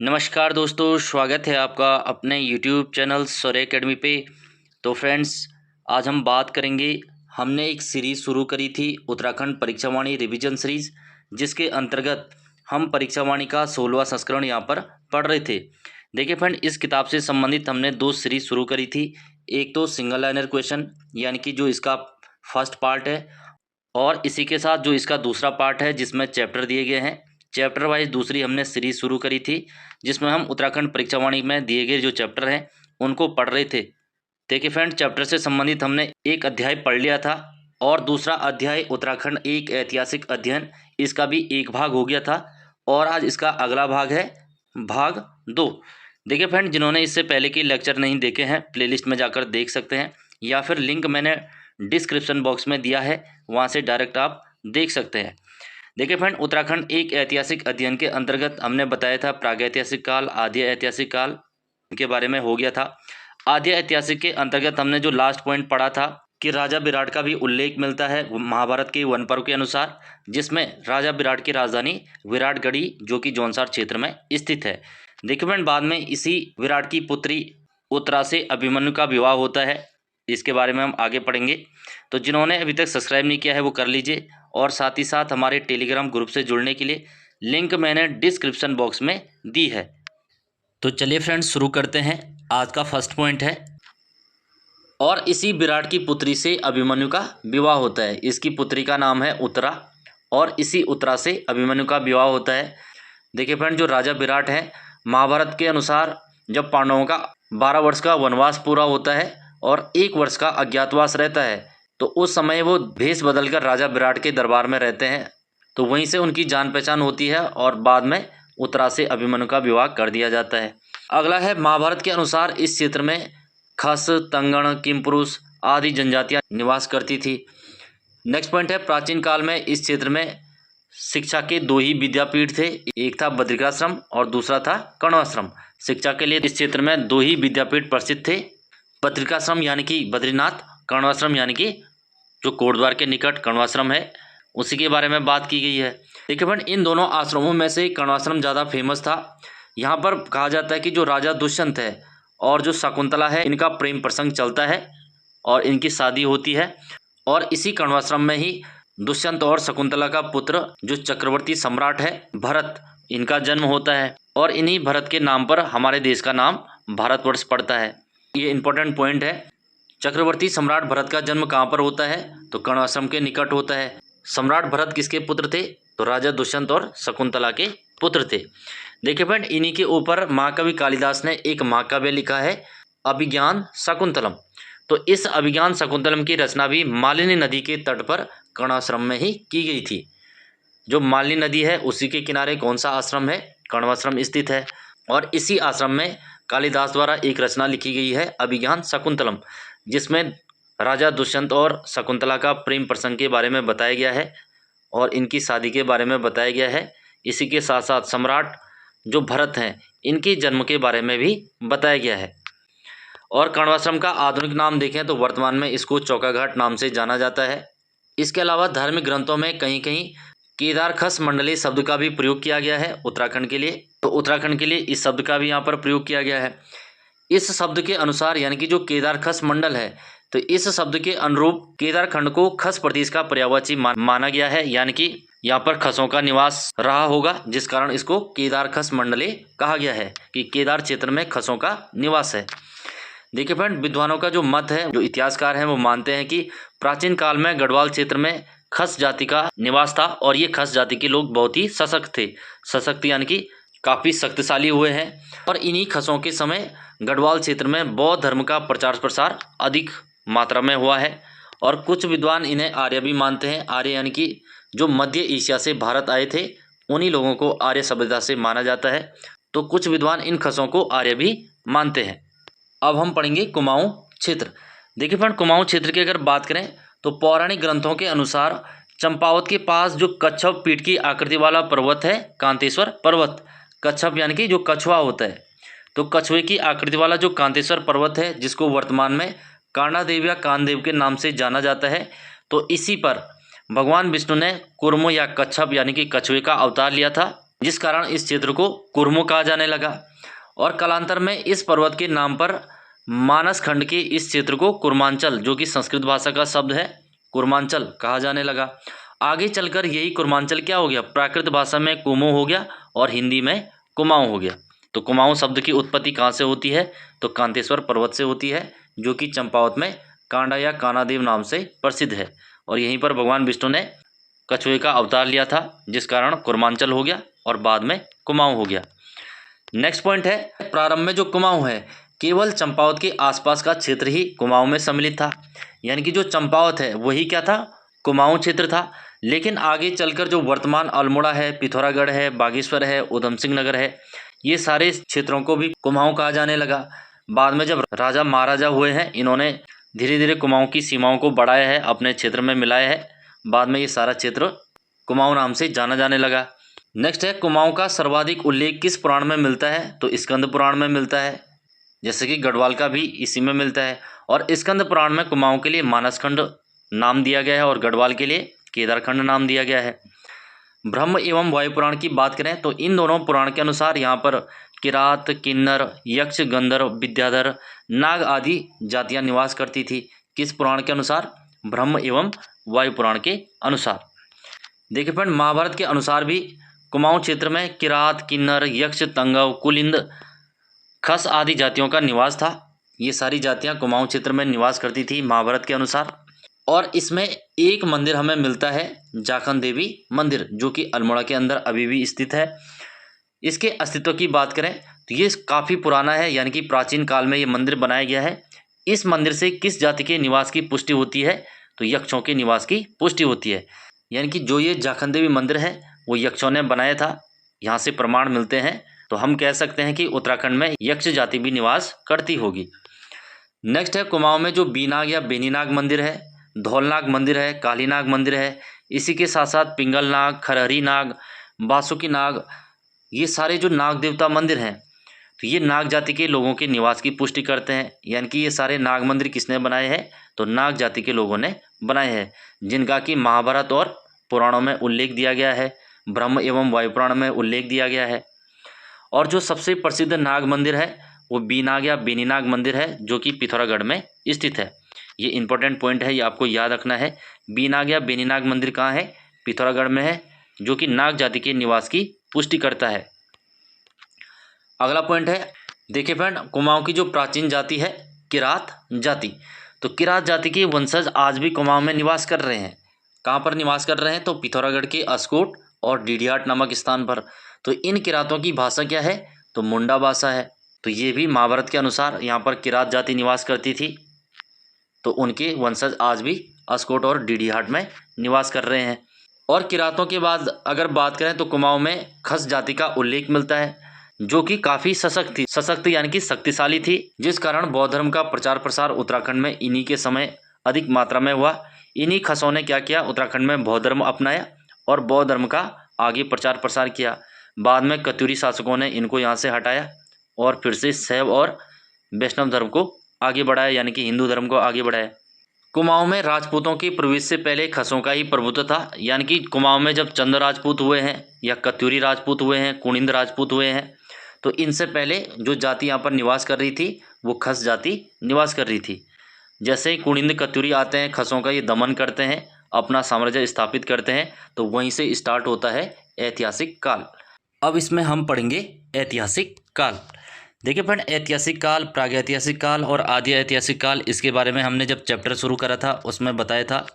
नमस्कार दोस्तों, स्वागत है आपका अपने YouTube चैनल सौर्य एकेडमी पे। तो फ्रेंड्स, आज हम बात करेंगे। हमने एक सीरीज़ शुरू करी थी उत्तराखंड परीक्षावाणी रिवीजन सीरीज़, जिसके अंतर्गत हम परीक्षावाणी का 16वां संस्करण यहाँ पर पढ़ रहे थे। देखिए फ्रेंड, इस किताब से संबंधित हमने दो सीरीज़ शुरू करी थी। एक तो सिंगल लाइनर क्वेश्चन, यानी कि जो इसका फर्स्ट पार्ट है, और इसी के साथ जो इसका दूसरा पार्ट है जिसमें चैप्टर दिए गए हैं। चैप्टर वाइज दूसरी हमने सीरीज शुरू करी थी, जिसमें हम उत्तराखंड परीक्षावाणी में दिए गए जो चैप्टर हैं उनको पढ़ रहे थे। देखिए फ्रेंड, चैप्टर से संबंधित हमने एक अध्याय पढ़ लिया था, और दूसरा अध्याय उत्तराखंड एक ऐतिहासिक अध्ययन, इसका भी एक भाग हो गया था। और आज इसका अगला भाग है भाग 2। देखिए फ्रेंड, जिन्होंने इससे पहले के लेक्चर नहीं देखे हैं, प्लेलिस्ट में जाकर देख सकते हैं, या फिर लिंक मैंने डिस्क्रिप्शन बॉक्स में दिया है, वहाँ से डायरेक्ट आप देख सकते हैं। देखिए फ्रेंड, उत्तराखंड एक ऐतिहासिक अध्ययन के अंतर्गत हमने बताया था प्रागैतिहासिक काल, आदि ऐतिहासिक काल के बारे में हो गया था। आदि ऐतिहासिक के अंतर्गत हमने जो लास्ट पॉइंट पढ़ा था कि राजा विराट का भी उल्लेख मिलता है महाभारत के वन पर्व के अनुसार, जिसमें राजा विराट की राजधानी विराटगढ़ी जो कि जौनसार क्षेत्र में स्थित है। देखिए फ्रेंड, बाद में इसी विराट की पुत्री उत्तरा से अभिमन्यु का विवाह होता है। इसके बारे में हम आगे पढ़ेंगे। तो जिन्होंने अभी तक सब्सक्राइब नहीं किया है वो कर लीजिए, और साथ ही साथ हमारे टेलीग्राम ग्रुप से जुड़ने के लिए लिंक मैंने डिस्क्रिप्शन बॉक्स में दी है। तो चलिए फ्रेंड्स, शुरू करते हैं। आज का फर्स्ट पॉइंट है, और इसी विराट की पुत्री से अभिमन्यु का विवाह होता है। इसकी पुत्री का नाम है उत्तरा, और इसी उत्तरा से अभिमन्यु का विवाह होता है। देखिए फ्रेंड, जो राजा विराट है, महाभारत के अनुसार जब पांडवों का 12 वर्ष का वनवास पूरा होता है और 1 वर्ष का अज्ञातवास रहता है, तो उस समय वो भेष बदलकर राजा विराट के दरबार में रहते हैं। तो वहीं से उनकी जान पहचान होती है, और बाद में उत्तरा से अभिमन्यु का विवाह कर दिया जाता है। अगला है, महाभारत के अनुसार इस क्षेत्र में खस, तंगण, किमपुरुष आदि जनजातियां निवास करती थी। नेक्स्ट पॉइंट है, प्राचीन काल में इस क्षेत्र में शिक्षा के 2 ही विद्यापीठ थे। एक था बद्रिकाश्रम और दूसरा था कण्वाश्रम। शिक्षा के लिए इस क्षेत्र में 2 ही विद्यापीठ प्रसिद्ध थे, बद्रिकाश्रम यानी कि बद्रीनाथ, कण्वाश्रम यानी कि जो कोटद्वार के निकट कण्वाश्रम है, उसी के बारे में बात की गई है। देखिए फ्रेंड, इन दोनों आश्रमों में से कण्वाश्रम ज़्यादा फेमस था। यहाँ पर कहा जाता है कि जो राजा दुष्यंत है और जो शकुंतला है, इनका प्रेम प्रसंग चलता है और इनकी शादी होती है। और इसी कण्वाश्रम में ही दुष्यंत और शकुंतला का पुत्र जो चक्रवर्ती सम्राट है भरत, इनका जन्म होता है। और इन्हीं भरत के नाम पर हमारे देश का नाम भारतवर्ष पड़ता है। ये इंपॉर्टेंट पॉइंट है। चक्रवर्ती सम्राट भरत का जन्म कहाँ पर होता है? तो कण्वाश्रम के निकट होता है। सम्राट भरत किसके पुत्र थे? तो राजा दुष्यंत और शकुंतला के पुत्र थे। देखिए फ्रेंड, इन्हीं के ऊपर महाकवि कालिदास ने एक महाकाव्य लिखा है, अभिज्ञान शकुंतलम। तो इस अभिज्ञान शकुंतलम की रचना भी मालिनी नदी के तट पर कण्वाश्रम में ही की गई थी। जो मालिनी नदी है उसी के किनारे कौन सा आश्रम है? कण्वाश्रम स्थित है। और इसी आश्रम में कालिदास द्वारा एक रचना लिखी गई है, अभिज्ञान शकुंतलम, जिसमें राजा दुष्यंत और शकुंतला का प्रेम प्रसंग के बारे में बताया गया है और इनकी शादी के बारे में बताया गया है। इसी के साथ साथ सम्राट जो भरत हैं, इनके जन्म के बारे में भी बताया गया है। और कण्वाश्रम का आधुनिक नाम देखें तो वर्तमान में इसको चौकाघाट नाम से जाना जाता है। इसके अलावा धार्मिक ग्रंथों में कहीं कहीं केदारखस मंडली शब्द का भी प्रयोग किया गया है उत्तराखंड के लिए। तो उत्तराखंड के लिए इस शब्द का भी यहाँ पर प्रयोग किया गया है। इस शब्द के अनुसार, यानी कि जो केदारखस मंडल है, तो इस शब्द के अनुरूप केदारखंड को खस प्रदेश का पर्यायवाची माना गया है, यानी कि यहाँ पर खसों का निवास रहा होगा, जिस कारण इसको केदारखस मंडले कहा गया है कि केदार क्षेत्र में खसों का निवास है। देखिए फ्रेंड, विद्वानों का जो मत है, जो इतिहासकार हैं, वो मानते हैं कि प्राचीन काल में गढ़वाल क्षेत्र में खस जाति का निवास था, और ये खस जाति के लोग बहुत ही सशक्त थे। सशक्त यानी कि काफ़ी शक्तिशाली हुए हैं। और इन्हीं खसों के समय गढ़वाल क्षेत्र में बौद्ध धर्म का प्रचार प्रसार अधिक मात्रा में हुआ है। और कुछ विद्वान इन्हें आर्य भी मानते हैं। आर्य यानी कि जो मध्य एशिया से भारत आए थे, उन्हीं लोगों को आर्य सभ्यता से माना जाता है। तो कुछ विद्वान इन खसों को आर्य भी मानते हैं। अब हम पढ़ेंगे कुमाऊं क्षेत्र। देखिए फ्रेंड, कुमाऊं क्षेत्र की अगर बात करें तो पौराणिक ग्रंथों के अनुसार चंपावत के पास जो कच्छप पीठ की आकृति वाला पर्वत है, कांतेश्वर पर्वत। कच्छप यानी कि जो कछुआ होता है, तो कछुए की आकृति वाला जो कांतेश्वर पर्वत है, जिसको वर्तमान में कांडादेव या कानदेव के नाम से जाना जाता है, तो इसी पर भगवान विष्णु ने कुर्म या कच्छप यानी कि कछुए का अवतार लिया था। जिस कारण इस क्षेत्र को कुर्मो कहा जाने लगा। और कालांतर में इस पर्वत के नाम पर मानस खंड के इस क्षेत्र को कुर्मांचल, जो कि संस्कृत भाषा का शब्द है, कुर्मांचल कहा जाने लगा। आगे चलकर यही कुर्मांचल क्या हो गया, प्राकृत भाषा में कुमो हो गया और हिंदी में कुमाऊं हो गया। तो कुमाऊं शब्द की उत्पत्ति कहाँ से होती है, तो कांतेश्वर पर्वत से होती है, जो कि चंपावत में कांडा या कानादेव नाम से प्रसिद्ध है। और यहीं पर भगवान विष्णु ने कछुए का अवतार लिया था, जिस कारण कुर्मांचल हो गया और बाद में कुमाऊं हो गया। नेक्स्ट पॉइंट है, प्रारंभ में जो कुमाऊं है केवल चंपावत के आसपास का क्षेत्र ही कुमाऊं में सम्मिलित था, यानी कि जो चंपावत है वही क्या था, कुमाऊं क्षेत्र था। लेकिन आगे चलकर जो वर्तमान अल्मोड़ा है, पिथौरागढ़ है, बागेश्वर है, उधम सिंह नगर है, ये सारे क्षेत्रों को भी कुमाऊं कहा जाने लगा। बाद में जब राजा महाराजा हुए हैं, इन्होंने धीरे धीरे कुमाऊं की सीमाओं को बढ़ाया है, अपने क्षेत्र में मिलाया है। बाद में ये सारा क्षेत्र कुमाऊं नाम से जाना जाने लगा। नेक्स्ट है, कुमाऊं का सर्वाधिक उल्लेख किस पुराण में मिलता है, तो स्कंद पुराण में मिलता है, जैसे कि गढ़वाल का भी इसी में मिलता है। और स्कंद पुराण में कुमाऊं के लिए मानसखंड नाम दिया गया है और गढ़वाल के लिए केदारखंड नाम दिया गया है। ब्रह्म एवं वायु पुराण की बात करें तो इन दोनों पुराण के अनुसार यहाँ पर किरात, किन्नर, यक्ष, गंधर्व, विद्याधर, नाग आदि जातियाँ निवास करती थी। किस पुराण के अनुसार, ब्रह्म एवं वायु पुराण के अनुसार। देखिए फ्रेंड, महाभारत के अनुसार भी कुमाऊं क्षेत्र में किरात, किन्नर, यक्ष, तंगव, कुलिंद, खस आदि जातियों का निवास था। ये सारी जातियां कुमाऊं क्षेत्र में निवास करती थी महाभारत के अनुसार। और इसमें एक मंदिर हमें मिलता है, जाखन देवी मंदिर, जो कि अल्मोड़ा के अंदर अभी भी स्थित है। इसके अस्तित्व की बात करें तो ये काफ़ी पुराना है, यानी कि प्राचीन काल में ये मंदिर बनाया गया है। इस मंदिर से किस जाति के निवास की पुष्टि होती है, तो यक्षों के निवास की पुष्टि होती है। यानी कि जो ये जाखन देवी मंदिर है वो यक्षों ने बनाया था, यहाँ से प्रमाण मिलते हैं। तो हम कह सकते हैं कि उत्तराखंड में यक्ष जाति भी निवास करती होगी। नेक्स्ट है, कुमाऊं में जो बीनाग या बेनीनाग मंदिर है, धौलनाग मंदिर है, कालीनाग मंदिर है, इसी के साथ साथ पिंगल नाग, खरहरी नाग, बासुकी नाग, ये सारे जो नाग देवता मंदिर हैं, तो ये नाग जाति के लोगों के निवास की पुष्टि करते हैं। यानी कि ये सारे नाग मंदिर किसने बनाए हैं, तो नाग जाति के लोगों ने बनाए हैं, जिनका कि महाभारत और पुराणों में उल्लेख दिया गया है, ब्रह्म एवं वायु पुराण में उल्लेख दिया गया है। और जो सबसे प्रसिद्ध नाग मंदिर है वो बीनाग या बेनीनाग मंदिर है, जो कि पिथौरागढ़ में स्थित है। ये इंपॉर्टेंट पॉइंट है, ये आपको याद रखना है। बीनाग या बेनीनाग मंदिर कहाँ है, पिथौरागढ़ में है, जो कि नाग जाति के निवास की पुष्टि करता है। अगला पॉइंट है, देखिए फ्रेंड, कुमाऊं की जो प्राचीन जाति है किरात जाति, तो किरात जाति के वंशज आज भी कुमाऊं में निवास कर रहे हैं। कहाँ पर निवास कर रहे हैं, तो पिथौरागढ़ के अस्कोट और डीडीहाट नामक स्थान पर। तो इन किरातों की भाषा क्या है, तो मुंडा भाषा है। तो ये भी महाभारत के अनुसार यहाँ पर किरात जाति निवास करती थी, तो उनके वंशज आज भी अस्कोट और डीडीहाट में निवास कर रहे हैं। और किरातों के बाद अगर बात करें तो कुमाऊं में खस जाति का उल्लेख मिलता है, जो कि काफ़ी सशक्त यानी कि शक्तिशाली थी, जिस कारण बौद्ध धर्म का प्रचार प्रसार उत्तराखंड में इन्हीं के समय अधिक मात्रा में हुआ। इन्हीं खसों ने क्या किया, उत्तराखंड में बौद्ध धर्म अपनाया और बौद्ध धर्म का आगे प्रचार प्रसार किया। बाद में कत्यूरी शासकों ने इनको यहाँ से हटाया और फिर से शैव और वैष्णव धर्म को आगे बढ़ाया, यानी कि हिंदू धर्म को आगे बढ़ाया। कुमाऊं में राजपूतों के प्रवेश से पहले खसों का ही प्रभुत्व था, यानी कि कुमाऊं में जब चंद राजपूत हुए हैं या कत्यूरी राजपूत हुए हैं, कुणिंद राजपूत हुए हैं, तो इनसे पहले जो जाति यहाँ पर निवास कर रही थी वो खस जाति निवास कर रही थी। जैसे ही कुणिंद कत्यूरी आते हैं, खसों का ये दमन करते हैं, अपना साम्राज्य स्थापित करते हैं, तो वहीं से स्टार्ट होता है ऐतिहासिक काल। अब इसमें हम पढ़ेंगे ऐतिहासिक काल। देखिए फ्रेंड, ऐतिहासिक काल, प्रागैतिहासिक काल और आदि ऐतिहासिक काल, इसके बारे में हमने जब चैप्टर शुरू करा था उसमें बताया था।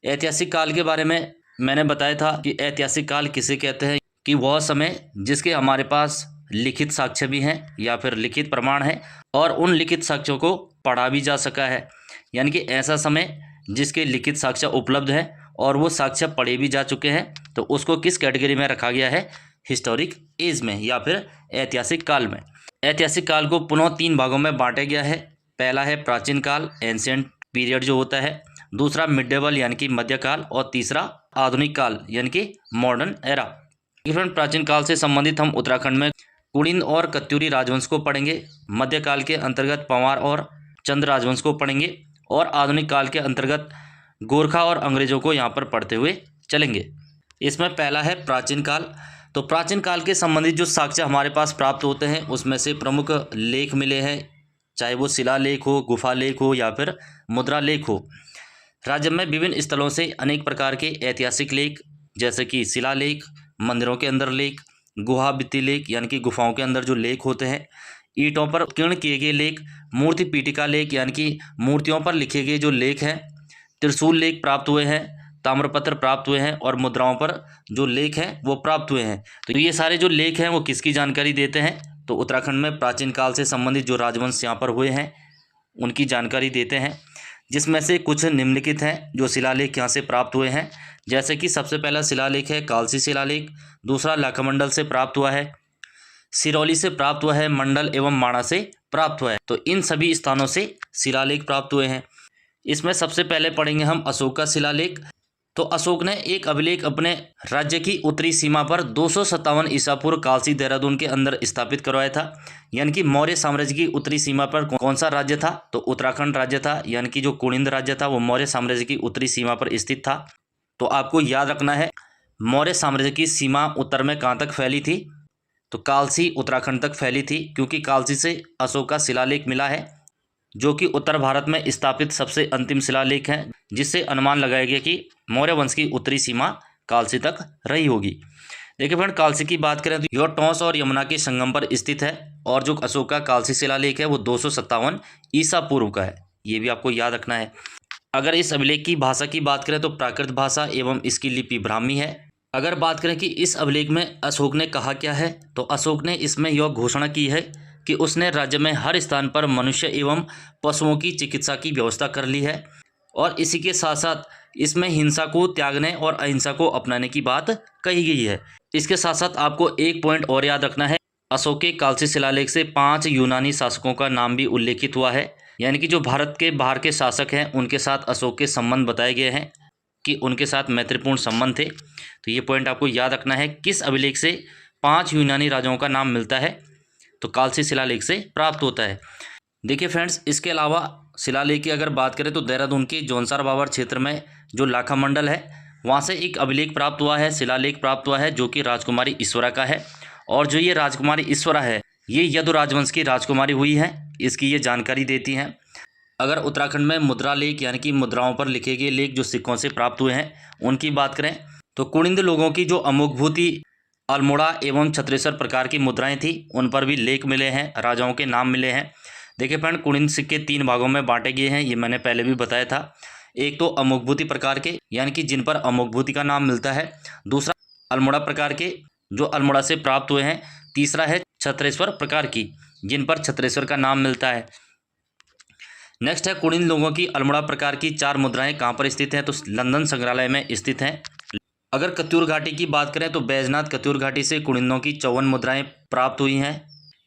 ऐतिहासिक काल के बारे में मैंने बताया था कि ऐतिहासिक काल किसे कहते हैं, कि वह समय जिसके हमारे पास लिखित साक्ष्य भी हैं या फिर लिखित प्रमाण है और उन लिखित साक्ष्यों को पढ़ा भी जा सका है। यानी कि ऐसा समय जिसके लिखित साक्ष्य उपलब्ध है और वो साक्ष्य पढ़े भी जा चुके हैं, तो उसको किस कैटेगरी में रखा गया है, हिस्टोरिक एज में या फिर ऐतिहासिक काल में। ऐतिहासिक काल को पुनः 3 भागों में बांटा गया है। पहला है प्राचीन काल, एंशिएंट पीरियड जो होता है, दूसरा मिडेवल यानी कि मध्यकाल, और तीसरा आधुनिक काल यानी कि मॉडर्न एरा। फ्रेंड, प्राचीन काल से संबंधित हम उत्तराखंड में कुणिंद और कत्यूरी राजवंश को पढ़ेंगे, मध्यकाल के अंतर्गत पंवार और चंद राजवंश को पढ़ेंगे, और आधुनिक काल के अंतर्गत गोरखा और अंग्रेजों को यहाँ पर पढ़ते हुए चलेंगे। इसमें पहला है प्राचीन काल। तो प्राचीन काल के संबंधित जो साक्ष्य हमारे पास प्राप्त होते हैं उसमें से प्रमुख लेख मिले हैं, चाहे वो शिलालेख हो, गुफा लेख हो या फिर मुद्रा लेख हो। राज्य में विभिन्न स्थलों से अनेक प्रकार के ऐतिहासिक लेख जैसे कि शिलालेख, मंदिरों के अंदर लेख, गुहा भित्ति लेख यानी कि गुफाओं के अंदर जो लेख होते हैं, ईंटों पर उत्कीर्ण किए गए लेख, मूर्ति पीठिका लेख यानी कि मूर्तियों पर लिखे गए जो लेख हैं, त्रिशूल लेख प्राप्त हुए हैं, ताम्रपत्र प्राप्त हुए हैं और मुद्राओं पर जो लेख हैं वो प्राप्त हुए हैं। तो ये सारे जो लेख हैं वो किसकी जानकारी देते हैं? तो उत्तराखंड में प्राचीन काल से संबंधित जो राजवंश यहाँ पर हुए हैं उनकी जानकारी देते हैं, जिसमें से कुछ निम्नलिखित हैं जो शिलालेख यहाँ से प्राप्त हुए हैं। जैसे कि सबसे पहला शिलालेख है कालसी शिलालेख, दूसरा लाखामंडल से प्राप्त हुआ है, सिरौली से प्राप्त हुआ है, मंडल एवं माणा से प्राप्त हुआ है। तो इन सभी स्थानों से शिलालेख प्राप्त हुए हैं। इसमें सबसे पहले पढ़ेंगे हम अशोक का शिलालेख। तो अशोक ने एक अभिलेख अपने राज्य की उत्तरी सीमा पर 257 ईसा पूर्व कालसी देहरादून के अंदर स्थापित करवाया था। यानी कि मौर्य साम्राज्य की उत्तरी सीमा पर कौन सा राज्य था? तो उत्तराखंड राज्य था। यानी कि जो कुनिंद राज्य था वो मौर्य साम्राज्य की उत्तरी सीमा पर स्थित था। तो आपको याद रखना है मौर्य साम्राज्य की सीमा उत्तर में कहाँ तक फैली थी? तो कालसी उत्तराखंड तक फैली थी, क्योंकि कालसी से अशोक का शिलालेख मिला है जो कि उत्तर भारत में स्थापित सबसे अंतिम शिलालेख है, जिससे अनुमान लगाया गया कि मौर्य वंश की उत्तरी सीमा कालसी तक रही होगी। देखिए फ्रेंड, कालसी की बात करें तो यह टोंस और यमुना के संगम पर स्थित है और जो अशोक का कालसी शिलालेख है वो 257 ईसा पूर्व का है। ये भी आपको याद रखना है। अगर इस अभिलेख की भाषा की बात करें तो प्राकृत भाषा एवं इसकी लिपि ब्राह्मी है। अगर बात करें कि इस अभिलेख में अशोक ने कहा क्या है, तो अशोक ने इसमें यह घोषणा की है कि उसने राज्य में हर स्थान पर मनुष्य एवं पशुओं की चिकित्सा की व्यवस्था कर ली है और इसी के साथ साथ इसमें हिंसा को त्यागने और अहिंसा को अपनाने की बात कही गई है। इसके साथ साथ आपको एक पॉइंट और याद रखना है, अशोक के कालसी शिलालेख से 5 यूनानी शासकों का नाम भी उल्लेखित हुआ है। यानी कि जो भारत के बाहर के शासक हैं उनके साथ अशोक के संबंध बताए गए हैं कि उनके साथ मैत्रीपूर्ण संबंध थे। तो ये पॉइंट आपको याद रखना है। किस अभिलेख से 5 यूनानी राजाओं का नाम मिलता है? तो कालसी शिलालेख से प्राप्त होता है। देखिए फ्रेंड्स, इसके अलावा शिलालेख की अगर बात करें तो देहरादून के जौनसार बावर क्षेत्र में जो लाखामंडल है वहाँ से एक अभिलेख प्राप्त हुआ है, शिलालेख प्राप्त हुआ है जो कि राजकुमारी ईश्वरा का है। और जो ये राजकुमारी ईश्वरा है ये यदु राजवंश की राजकुमारी हुई है, इसकी ये जानकारी देती हैं। अगर उत्तराखंड में मुद्रा लेख यानी कि मुद्राओं पर लिखे गए लेख जो सिक्कों से प्राप्त हुए हैं उनकी बात करें तो कुनिंद लोगों की जो अमुकभूति, अल्मोड़ा एवं छत्रेश्वर प्रकार की मुद्राएं थी उन पर भी लेख मिले हैं, राजाओं के नाम मिले हैं। देखिए फ्रेंड, कुनिंद सिक्के 3 भागों में बांटे गए हैं, ये मैंने पहले भी बताया था। एक तो अमुकभूति प्रकार के यानी कि जिन पर अमुकभूति का नाम मिलता है, दूसरा अल्मोड़ा प्रकार के जो अल्मोड़ा से प्राप्त हुए हैं, तीसरा है छत्रेश्वर प्रकार की जिन पर छत्रेश्वर का नाम मिलता है। नेक्स्ट है कुनिंद लोगों की अल्मोड़ा प्रकार की 4 मुद्राएं कहाँ पर स्थित हैं? तो लंदन संग्रहालय में स्थित हैं। अगर कत्यूर घाटी की बात करें तो बैजनाथ कत्यूर घाटी से कुनिंदों की 54 मुद्राएं प्राप्त हुई हैं।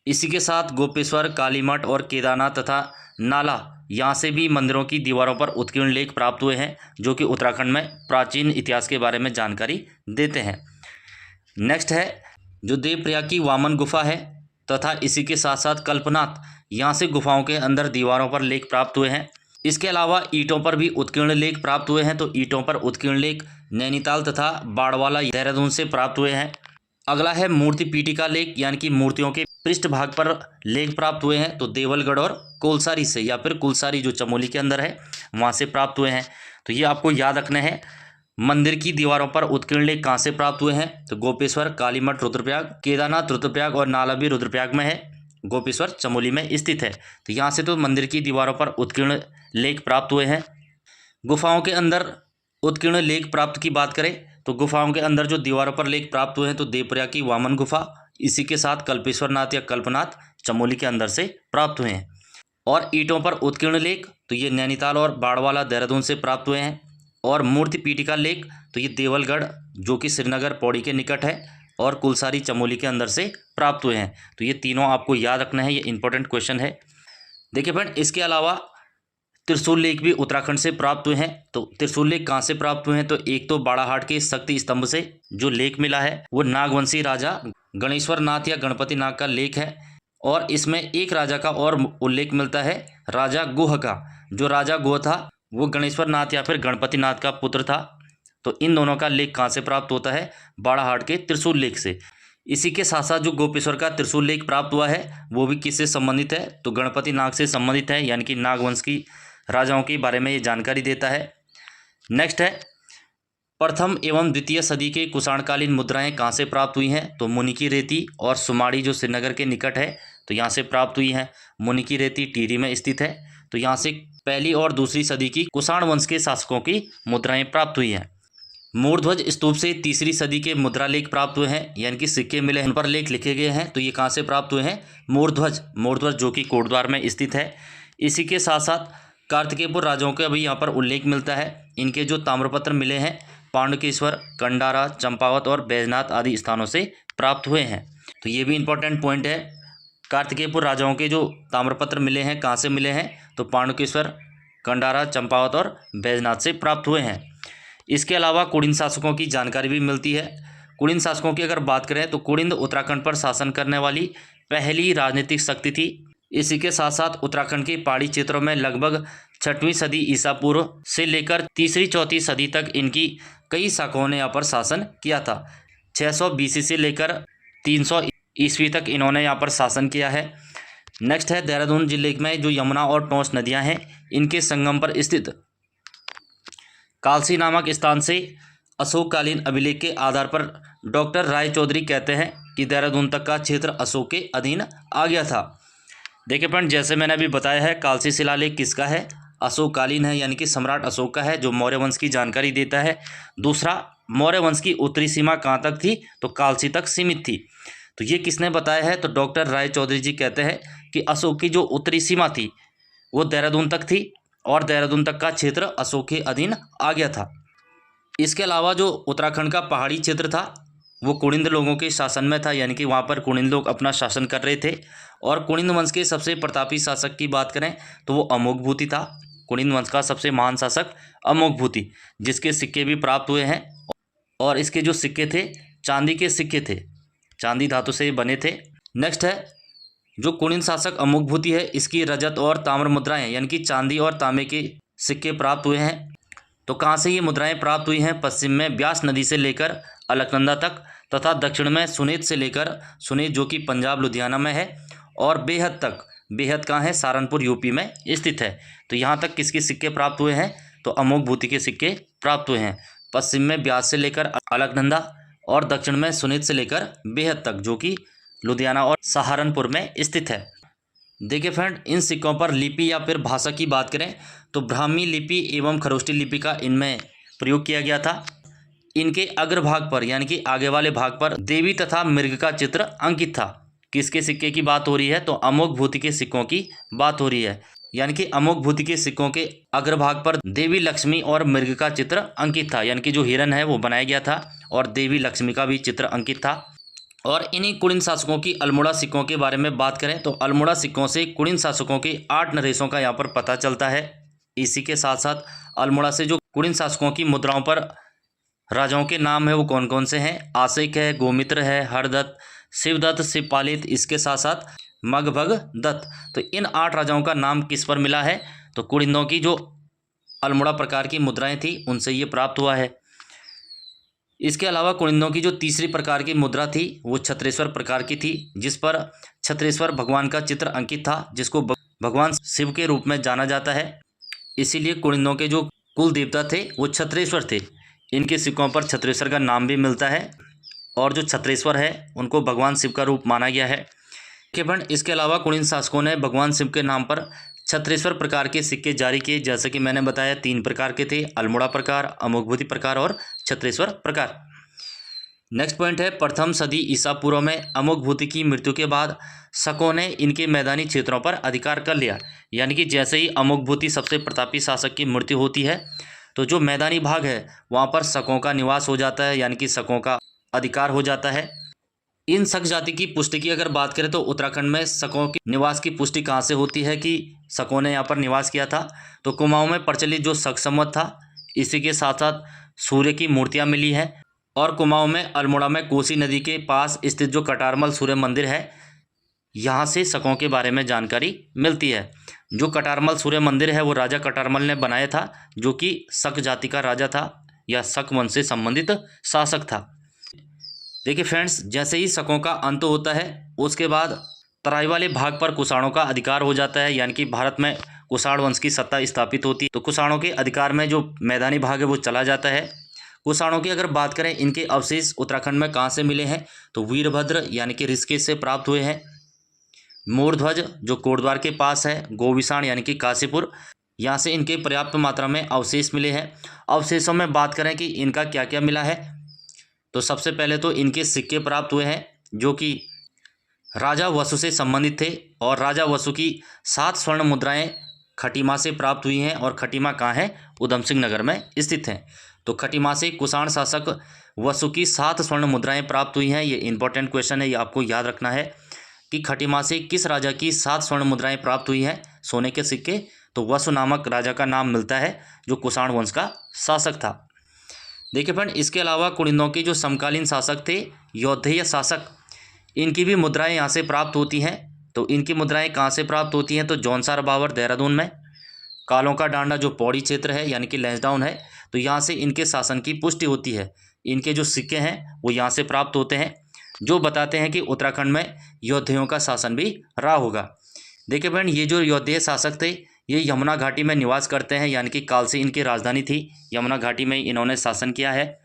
इसी के साथ गोपेश्वर, कालीमठ और केदारनाथ तथा नाला यहाँ से भी मंदिरों की दीवारों पर उत्कीर्ण लेख प्राप्त हुए हैं जो कि उत्तराखंड में प्राचीन इतिहास के बारे में जानकारी देते हैं। नेक्स्ट है जो देवप्रयाग की वामन गुफा है तथा इसी के साथ साथ कल्पनाथ, यहाँ से गुफाओं के अंदर दीवारों पर लेख प्राप्त हुए हैं। इसके अलावा ईंटों पर भी उत्कीर्ण लेख प्राप्त हुए हैं। तो ईंटों पर उत्कीर्ण लेख नैनीताल तथा बाड़वाला देहरादून से प्राप्त हुए हैं। अगला है मूर्ति पीठिका लेख यानी कि मूर्तियों के पृष्ठभाग पर लेख प्राप्त हुए हैं। तो देवलगढ़ और कोलसारी से या फिर कुलसारी जो चमोली के अंदर है वहाँ से प्राप्त हुए हैं। तो ये आपको याद रखना है। मंदिर की दीवारों पर उत्कीर्ण लेख कहाँ से प्राप्त हुए हैं? तो गोपेश्वर, कालीमठ रुद्रप्रयाग, केदारनाथ रुद्रप्रयाग और नाला भी रुद्रप्रयाग में है, गोपेश्वर चमोली में स्थित है। तो यहाँ से तो मंदिर की दीवारों पर उत्कीर्ण लेख प्राप्त हुए हैं। गुफाओं के अंदर उत्कीर्ण लेख प्राप्त की बात करें तो गुफाओं के अंदर जो दीवारों पर लेख प्राप्त हुए हैं तो देवप्रयाग की वामन गुफा, इसी के साथ कल्पेश्वरनाथ या कल्पनाथ चमोली के अंदर से प्राप्त हुए हैं। और ईंटों पर उत्कीर्ण लेख तो ये नैनीताल और बाड़वाला देहरादून से प्राप्त हुए हैं। और मूर्ति पीठिका लेख तो ये देवलगढ़ जो कि श्रीनगर पौड़ी के निकट है और कुलसारी चमोली के अंदर से प्राप्त हुए हैं। तो ये तीनों आपको याद रखना है, ये इंपॉर्टेंट क्वेश्चन है। देखिए फ्रेंड, इसके अलावा त्रिशूल लेख भी उत्तराखंड से प्राप्त हुए हैं। तो त्रिशूल लेख कहाँ से प्राप्त हुए हैं? तो एक तो बाड़ाहाट के शक्ति स्तंभ से जो लेख मिला है वो नागवंशी राजा गणेश्वर नाथ या गणपति नाग का लेख है। और इसमें एक राजा का और उल्लेख मिलता है, राजा गुह का। जो राजा गुह था वो गणेश्वर नाथ या फिर गणपति नाथ का पुत्र था। तो इन दोनों का लेख कहाँ से प्राप्त होता है? बाड़ाहाट के त्रिशूल लेख से। इसी के साथ साथ जो गोपेश्वर का त्रिशूल लेख प्राप्त हुआ है वो भी किससे संबंधित है, तो गणपति नाग से संबंधित है, यानी कि नागवंश की राजाओं के बारे में ये जानकारी देता है। नेक्स्ट है प्रथम एवं द्वितीय सदी के कुषाणकालीन मुद्राएं कहाँ से प्राप्त हुई हैं, तो मुनि की रेती और सुमाड़ी जो श्रीनगर के निकट है तो यहाँ से प्राप्त हुई हैं। मुनि की रेती टिहरी में स्थित है, तो यहाँ से पहली और दूसरी सदी की कुषाण वंश के शासकों की मुद्राएं प्राप्त हुई हैं। मूर्ध्वज स्तूप से तीसरी सदी के मुद्रा लेख प्राप्त हुए हैं, यानी कि सिक्के मिले हैं, उन पर लेख लिखे गए हैं। तो ये कहाँ से प्राप्त हुए हैं, मूर्ध्वज जो कि कोटद्वार में स्थित है। इसी के साथ साथ कार्तिकेयपुर राजाओं का भी यहाँ पर उल्लेख मिलता है। इनके जो ताम्रपत्र मिले हैं पांडुकेश्वर, कंडारा, चंपावत और बैजनाथ आदि स्थानों से प्राप्त हुए हैं। तो ये भी इंपॉर्टेंट पॉइंट है। कार्तिकेयपुर राजाओं के जो ताम्रपत्र मिले हैं कहाँ से मिले हैं, तो पांडुकेश्वर, कंडारा, चंपावत और बैजनाथ से प्राप्त हुए हैं। इसके अलावा कुड़िन शासकों की जानकारी भी मिलती है। कुड़िन शासकों की अगर बात करें तो कुड़िन उत्तराखंड पर शासन करने वाली पहली राजनीतिक शक्ति थी। इसी के साथ साथ उत्तराखंड के पहाड़ी क्षेत्रों में लगभग 6वीं सदी ईसा पूर्व से लेकर 3री-4थी सदी तक इनकी कई शाखाओं ने यहाँ पर शासन किया था। 600 BC से लेकर 300 ईस्वी तक इन्होंने यहाँ पर शासन किया है। नेक्स्ट है देहरादून जिले में जो यमुना और टोंस नदियाँ हैं इनके संगम पर स्थित कालसी नामक स्थान से अशोककालीन अभिलेख के आधार पर डॉक्टर राय चौधरी कहते हैं कि देहरादून तक का क्षेत्र अशोक के अधीन आ गया था। देखिए फ्रेंड, जैसे मैंने अभी बताया है कालसी शिलालेख किसका है, अशोककालीन है, यानी कि सम्राट अशोक का है, जो मौर्य वंश की जानकारी देता है। दूसरा, मौर्य वंश की उत्तरी सीमा कहाँ तक थी, तो कालसी तक सीमित थी। तो ये किसने बताया है, तो डॉक्टर राय चौधरी जी कहते हैं कि अशोक की जो उत्तरी सीमा थी वो देहरादून तक थी और देहरादून तक का क्षेत्र अशोक के अधीन आ गया था। इसके अलावा जो उत्तराखंड का पहाड़ी क्षेत्र था वो कुड़िंद लोगों के शासन में था, यानी कि वहाँ पर कुड़िंद लोग अपना शासन कर रहे थे। और कुड़िंद वंश के सबसे प्रतापी शासक की बात करें तो वो अमोघभूति था। कुड़िंद वंश का सबसे महान शासक अमोघभूति, जिसके सिक्के भी प्राप्त हुए हैं। और इसके जो सिक्के थे चांदी के सिक्के थे, चांदी धातु से बने थे। नेक्स्ट है जो कुड़िंद शासक अमोघभूति है, इसकी रजत और ताम्र मुद्राएं यानी कि चांदी और तांबे के सिक्के प्राप्त हुए हैं। तो कहाँ से ये मुद्राएं प्राप्त हुई हैं, पश्चिम में ब्यास नदी से लेकर अलकनंदा तक, तथा दक्षिण में सुनेत से लेकर सुनेत जो कि पंजाब लुधियाना में है, और बेहद तक, बेहद कहाँ है, सहारनपुर यूपी में स्थित है। तो यहाँ तक किसके सिक्के प्राप्त हुए हैं, तो अमोघभूति के सिक्के प्राप्त हुए हैं। पश्चिम में ब्यास से लेकर अलकनंदा और दक्षिण में सुनेत से लेकर बेहद तक, जो कि लुधियाना और सहारनपुर में स्थित है। देखिए फ्रेंड, इन सिक्कों पर लिपि या फिर भाषा की बात करें तो ब्राह्मी लिपि एवं खरोष्टी लिपि का इनमें प्रयोग किया गया था। इनके अग्रभाग पर यानी कि आगे वाले भाग पर देवी तथा मृग का चित्र अंकित था। किसके सिक्के की बात हो रही है, तो अमोघभूति के सिक्कों की बात हो रही है। यानी कि अमोघभूति के सिक्कों के अग्रभाग पर देवी लक्ष्मी और मृग का चित्र अंकित था, यानी कि जो हिरण है वो बनाया गया था और देवी लक्ष्मी का भी चित्र अंकित था। और इन्हीं कुड़िन शासकों की अल्मोड़ा सिक्कों के बारे में बात करें तो अल्मोड़ा सिक्कों से कुड़िन शासकों के 8 नरेशों का यहाँ पर पता चलता है। इसी के साथ साथ अल्मोड़ा से जो कुड़िन शासकों की मुद्राओं पर राजाओं के नाम है वो कौन कौन से हैं, आशिक है, गोमित्र है, हरदत्त, शिवदत्त, शिवपालित, इसके साथ साथ मगभग दत्त। तो इन 8 राजाओं का नाम किस पर मिला है, तो कुड़िंदों की जो अल्मोड़ा प्रकार की मुद्राएं थी उनसे ये प्राप्त हुआ है। इसके अलावा कुड़िंदों की जो तीसरी प्रकार की मुद्रा थी वो छत्रेश्वर प्रकार की थी, जिस पर छत्रेश्वर भगवान का चित्र अंकित था, जिसको भगवान शिव के रूप में जाना जाता है। इसीलिए कुड़िंदों के जो कुल देवता थे वो छत्रेश्वर थे। इनके सिक्कों पर छत्रेश्वर का नाम भी मिलता है और जो छत्रेश्वर है उनको भगवान शिव का रूप माना गया है। इसके अलावा कुड़िन शासकों ने भगवान शिव के नाम पर छत्रेश्वर प्रकार के सिक्के जारी किए। जैसे कि मैंने बताया 3 प्रकार के थे, अल्मोड़ा प्रकार, अमोघभूति प्रकार और छत्रेश्वर प्रकार। नेक्स्ट पॉइंट है प्रथम सदी ईसा पूर्व में अमोघभूति की मृत्यु के बाद शकों ने इनके मैदानी क्षेत्रों पर अधिकार कर लिया। यानी कि जैसे ही अमोघभूति सबसे प्रतापी शासक की मृत्यु होती है तो जो मैदानी भाग है वहाँ पर शकों का निवास हो जाता है, यानी कि शकों का अधिकार हो जाता है। इन शक जाति की पुष्टि की अगर बात करें तो उत्तराखंड में शकों के निवास की पुष्टि कहाँ से होती है कि शकों ने यहाँ पर निवास किया था, तो कुमाऊं में प्रचलित जो शक संवत था, इसी के साथ साथ सूर्य की मूर्तियाँ मिली हैं। और कुमाऊं में अल्मोड़ा में कोसी नदी के पास स्थित जो कटारमल सूर्य मंदिर है, यहाँ से शकों के बारे में जानकारी मिलती है। जो कटारमल सूर्य मंदिर है वो राजा कटारमल ने बनाया था, जो कि शक जाति का राजा था या शक वंश से संबंधित शासक था। देखिए फ्रेंड्स, जैसे ही शकों का अंत होता है उसके बाद तराई वाले भाग पर कुषाणों का अधिकार हो जाता है, यानी कि भारत में कुषाण वंश की सत्ता स्थापित होती है। तो कुषाणों के अधिकार में जो मैदानी भाग है वो चला जाता है। कुषाणों की अगर बात करें, इनके अवशेष उत्तराखंड में कहाँ से मिले हैं, तो वीरभद्र यानी कि ऋषिकेश से प्राप्त हुए हैं। मोरध्वज जो कोटद्वार के पास है, गोविषाण यानी कि काशीपुर, यहाँ से इनके पर्याप्त मात्रा में अवशेष मिले हैं। अवशेषों में बात करें कि इनका क्या क्या मिला है, तो सबसे पहले तो इनके सिक्के प्राप्त हुए हैं जो कि राजा वसु से संबंधित थे, और राजा वसु की 7 स्वर्ण मुद्राएं खटीमा से प्राप्त हुई हैं, और खटीमा कहाँ है, उधम सिंह नगर में स्थित हैं। तो खटीमा से कुषाण शासक वसु की 7 स्वर्ण मुद्राएं प्राप्त हुई हैं। ये इंपॉर्टेंट क्वेश्चन है, ये आपको याद रखना है कि खटीमा से किस राजा की 7 स्वर्ण मुद्राएं प्राप्त हुई हैं, सोने के सिक्के। तो वसु नामक राजा का नाम मिलता है जो कुषाण वंश का शासक था। देखिए फ्रेंड, इसके अलावा कुड़िंदों के जो समकालीन शासक थे, यौधेय शासक, इनकी भी मुद्राएं यहाँ से प्राप्त होती हैं। तो इनकी मुद्राएं कहाँ से प्राप्त होती हैं, तो जौनसार बावर देहरादून में, कालों का डांडा जो पौड़ी क्षेत्र है यानी कि लैंसडाउन है, तो यहाँ से इनके शासन की पुष्टि होती है। इनके जो सिक्के हैं वो यहाँ से प्राप्त होते हैं, जो बताते हैं कि उत्तराखंड में यौधेयों का शासन भी रहा होगा। देखिए फ्रेंड, ये जो यौधेय शासक थे ये यमुना घाटी में निवास करते हैं, यानी कि काल से इनकी राजधानी थी। यमुना घाटी में इन्होंने शासन किया है,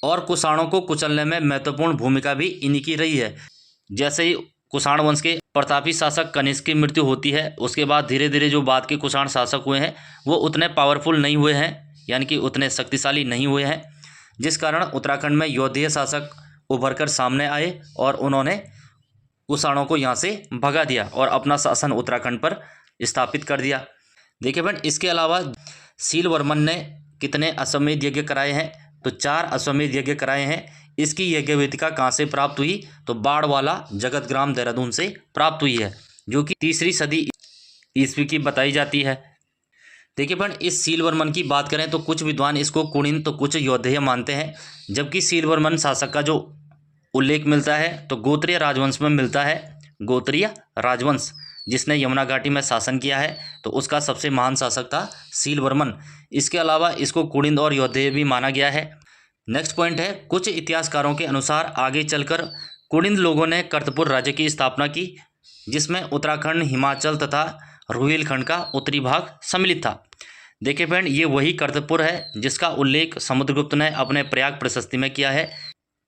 और कुषाणों को कुचलने में महत्वपूर्ण भूमिका भी इन्हीं की रही है। जैसे ही कुषाण वंश के प्रतापी शासक कनिष्क की मृत्यु होती है, उसके बाद धीरे धीरे जो बाद के कुषाण शासक हुए हैं वो उतने पावरफुल नहीं हुए हैं, यानी कि उतने शक्तिशाली नहीं हुए हैं, जिस कारण उत्तराखंड में यौधेय शासक उभर कर सामने आए और उन्होंने कुषाणों को यहाँ से भगा दिया और अपना शासन उत्तराखंड पर स्थापित कर दिया। देखिए फ्रेंड, इसके अलावा सीलवर्मन ने कितने अश्वमेध यज्ञ कराए हैं, तो 4 अश्वमेध यज्ञ कराए हैं। इसकी यज्ञ वेदिका कहाँ से प्राप्त हुई, तो बाड़वाला जगतग्राम देहरादून से प्राप्त हुई है, जो कि 3री सदी ईस्वी की बताई जाती है। देखिए फ्रेंड, इस सीलवर्मन की बात करें तो कुछ विद्वान इसको कुणिन तो कुछ यौधेय मानते हैं, जबकि सीलवर्मन शासक का जो उल्लेख मिलता है तो गोत्रीय राजवंश में मिलता है। गोत्रीय राजवंश जिसने यमुना घाटी में शासन किया है, तो उसका सबसे महान शासक था सीलवर्मन। इसके अलावा इसको कुणिन और यौधेय भी माना गया है। नेक्स्ट पॉइंट है, कुछ इतिहासकारों के अनुसार आगे चलकर कुणिन लोगों ने कर्तपुर राज्य की स्थापना की, जिसमें उत्तराखंड, हिमाचल तथा रुहेलखंड का उत्तरी भाग सम्मिलित था। देखिए फ्रेंड, ये वही कर्तपुर है जिसका उल्लेख समुद्रगुप्त ने अपने प्रयाग प्रशस्ति में किया है,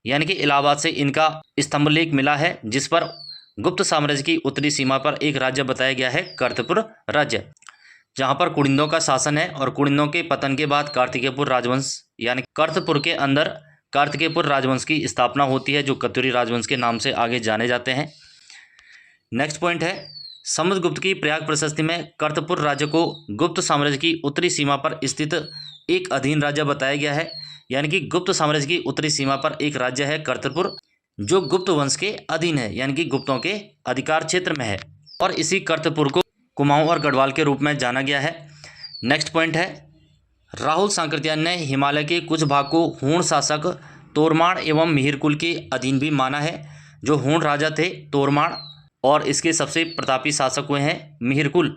यानी कि इलाहाबाद से इनका स्तंभलेख मिला है, जिस पर गुप्त साम्राज्य की उत्तरी सीमा पर एक राज्य बताया गया है, कर्तपुर राज्य, जहां पर कुड़िंदों का शासन है। और कुड़िंदों के पतन के बाद कार्तिकेयपुर राजवंश यानी कर्तपुर के अंदर कार्तिकेयपुर राजवंश की स्थापना होती है, जो कत्यूरी राजवंश के नाम से आगे जाने जाते हैं। नेक्स्ट पॉइंट है, समुद्रगुप्त की प्रयाग प्रशस्ति में कर्तपुर राज्य को गुप्त साम्राज्य की उत्तरी सीमा पर स्थित एक अधीन राज्य बताया गया है, यानी कि गुप्त साम्राज्य की उत्तरी सीमा पर एक राज्य है कर्तपुर, जो गुप्त वंश के अधीन है, यानी कि गुप्तों के अधिकार क्षेत्र में है, और इसी कर्तपुर को कुमाऊं और गढ़वाल के रूप में जाना गया है। नेक्स्ट पॉइंट है, राहुल सांकृत्यायन ने हिमालय के कुछ भाग को हूण शासक तोरमाण एवं मिहिरकुल के अधीन भी माना है। जो हूण राजा थे तोरमाण, और इसके सबसे प्रतापी शासक हुए हैं मिहिरकुल,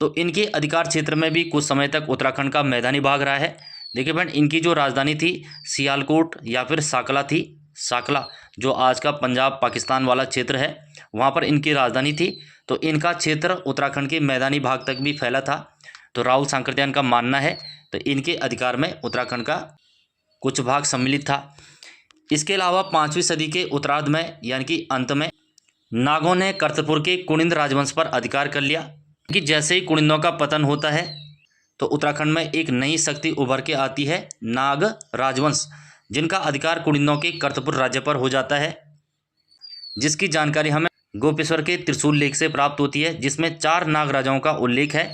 तो इनके अधिकार क्षेत्र में भी कुछ समय तक उत्तराखंड का मैदानी भाग रहा है। देखिए फ्रेंड, इनकी जो राजधानी थी सियालकोट या फिर साकला थी, साकला जो आज का पंजाब पाकिस्तान वाला क्षेत्र है, वहाँ पर इनकी राजधानी थी। तो इनका क्षेत्र उत्तराखंड के मैदानी भाग तक भी फैला था। तो राहुल सांकृत्यायन का मानना है तो इनके अधिकार में उत्तराखंड का कुछ भाग सम्मिलित था। इसके अलावा 5वीं सदी के उत्तरार्ध में यानी कि अंत में नागों ने कर्तपुर के कुणिंद राजवंश पर अधिकार कर लिया, कि जैसे ही कुणिंदों का पतन होता है तो उत्तराखंड में एक नई शक्ति उभर के आती है, नाग राजवंश, जिनका अधिकार कुणिंदों के कर्तपुर राज्य पर हो जाता है, जिसकी जानकारी हमें गोपेश्वर के त्रिशूल लेख से प्राप्त होती है, जिसमें 4 नाग राजाओं का उल्लेख है,